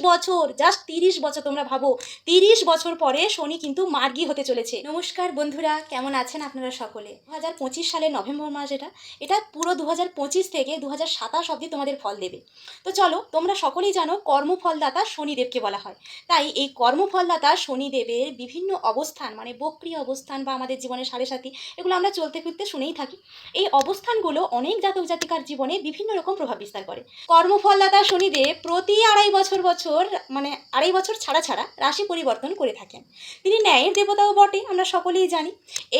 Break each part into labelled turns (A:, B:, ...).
A: বছর, জাস্ট 30 বছর, তোমরা ভাবো 30 বছর পরে শনি কিন্তু মার্গী হতে চলেছে। নমস্কার বন্ধুরা, কেমন আছেন আপনারা সকলে? 2025 সালের নভেম্বর মাস, এটা পুরো 2025 থেকে 2027 অবধি তোমাদের ফল দেবে। তো চলো, তোমরা সকলেই জানো কর্মফলদাতা শনিদেবকে বলা হয়। তাই এই কর্মফলদাতা শনিদেবের বিভিন্ন অবস্থান, মানে বক্রী অবস্থান বা আমাদের জীবনের সাড়ে সাথী, এগুলো আমরা চলতে ফিরতে শুনেই থাকি। এই অবস্থানগুলো অনেক জাতক জাতিকার জীবনে বিভিন্ন রকম প্রভাব বিস্তার করে। কর্মফলদাতা শনিদেব প্রতি আড়াই বছর মানে আড়াই বছর ছাড়া ছাড়া রাশি পরিবর্তন করে থাকেন। তিনি ন্যায়ের দেবতাও বটে, আমরা সকলেই জানি।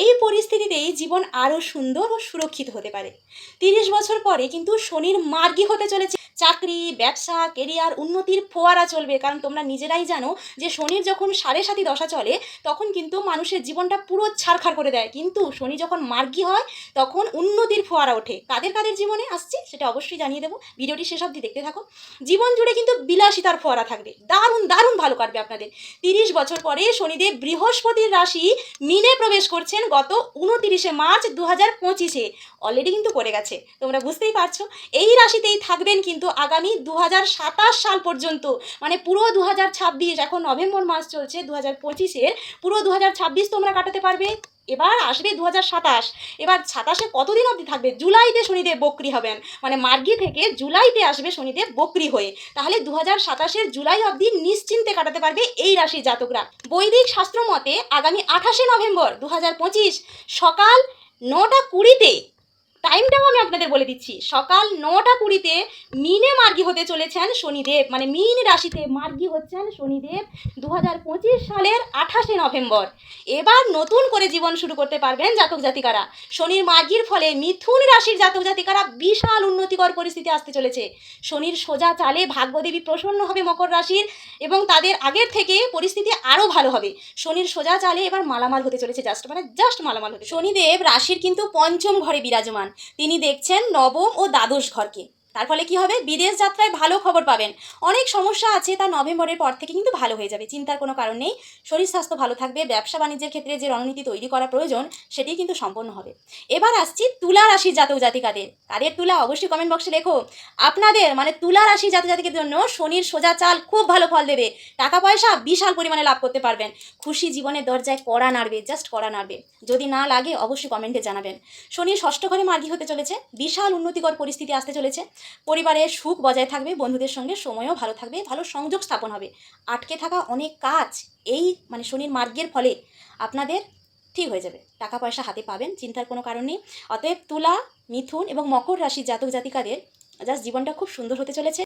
A: এই পরিস্থিতিতেই জীবন আরও সুন্দর ও সুরক্ষিত হতে পারে। 30 বছর পরে কিন্তু শনির মার্গী হতে চলেছে। চাকরি, ব্যবসা, কেরিয়ার উন্নতির ফোয়ারা চলবে। কারণ তোমরা নিজেরাই জানো যে শনির যখন সাড়ে সাথী দশা চলে তখন কিন্তু মানুষের জীবনটা পুরো ছাড়খাড় করে দেয়, কিন্তু শনি যখন মার্গী হয় তখন উন্নতির ফোয়ারা ওঠে। কাদের কাদের জীবনে আসছে সেটা অবশ্যই জানিয়ে দেবো, ভিডিওটি শেষ অবধি দেখতে থাকো। জীবন জুড়ে কিন্তু বিলাসিতার ফোয়ারা থাকবে, দারুণ দারুণ ভালো কাটবে আপনাদের। 30 বছর পরে শনিদেব বৃহস্পতির রাশি মিনে প্রবেশ করছেন গত 29 মার্চ 2025-এ। অলরেডি কিন্তু করে গেছে, তোমরা বুঝতেই পারছো। এই রাশিতেই থাকবেন কিন্তু আগামী 2027 সাল পর্যন্ত, মানে পুরো 2026, এখন নভেম্বর মাস চলছে 2025-এর, পুরো 2026 তোমরা কাটাতে পারবে। এবার আসবে 2027। এবার 27-এ কতদিন অবধি থাকবে? জুলাইতে শনিদেব বক্রী হবেন, মানে মার্গী থেকে জুলাইতে আসবে শনিদেব বক্রী হয়ে। তাহলে 2027-এর জুলাই অবধি নিশ্চিন্তে কাটাতে পারবে এই রাশির জাতকরা। বৈদিক শাস্ত্র মতে আগামী 28 নভেম্বর 2025 সকাল 9:20-তে, টাইমটাও আমি আপনাদের বলে দিচ্ছি, সকাল 9:20-তে মিনে মার্গী হতে চলেছেন শনিদেব, মানে মীন রাশিতে মার্গী হচ্ছেন শনিদেব 2025 সালের 28 নভেম্বর। এবার নতুন করে জীবন শুরু করতে পারবেন জাতক জাতিকারা। শনির মার্গীর ফলে মিথুন রাশির জাতক জাতিকারা বিশাল উন্নতিকর পরিস্থিতি আসতে চলেছে। শনির সোজা চালে ভাগ্যদেবী প্রসন্ন হবে মকর রাশির, এবং তাদের আগের থেকে পরিস্থিতি আরও ভালো হবে। শনির সোজা চালে এবার মালামাল হতে চলেছে, জাস্ট মালামাল হতে। শনিদেব রাশির কিন্তু পঞ্চম ঘরে বিরাজমান। তিনি দেখছেন নবম ও দ্বাদশ ঘরকে। তার ফলে কি হবে? বিদেশ যাত্রায় ভালো খবর পাবেন। অনেক সমস্যা আছে, তা নভেম্বরের পর থেকে কিন্তু ভালো হয়ে যাবে, চিন্তার কোনো কারণ নেই। শরীর স্বাস্থ্য ভালো থাকবে, ব্যবসা বাণিজ্যের ক্ষেত্রে যে রণনীতি তৈরি করা প্রয়োজন সেটি কিন্তু সম্পন্ন হবে। এবার আসছি তুলা রাশির জাতক জাতিকাদের। কাদের তুলা? অবশ্যই কমেন্ট বক্সে লেখো। আপনাদের মানে তুলা রাশির জাতক জাতিকাদের জন্য শনির সোজা চাল খুব ভালো ফল দেবে। টাকা পয়সা বিশাল পরিমাণে লাভ করতে পারবেন। খুশি জীবনের দরজায় কড়া নাড়বে, জাস্ট কড়া নাড়বে। যদি না লাগে অবশ্যই কমেন্টে জানাবেন। শনির ষষ্ঠ ঘরে মার্গী হতে চলেছে, বিশাল উন্নতিকর পরিস্থিতি আসতে চলেছে। পরিবারের সুখ বজায় থাকবে, বন্ধুদের সঙ্গে সময়ও ভালো থাকবে, ভালো সংযোগ স্থাপন হবে। আটকে থাকা অনেক কাজ এই মানে শনির মার্গের ফলে আপনাদের ঠিক হয়ে যাবে, টাকা পয়সা হাতে পাবেন, চিন্তার কোনো কারণ নেই। অতএব তুলা, মিথুন এবং মকর রাশির জাতক জাতিকাদের জাস্ট জীবনটা খুব সুন্দর হতে চলেছে।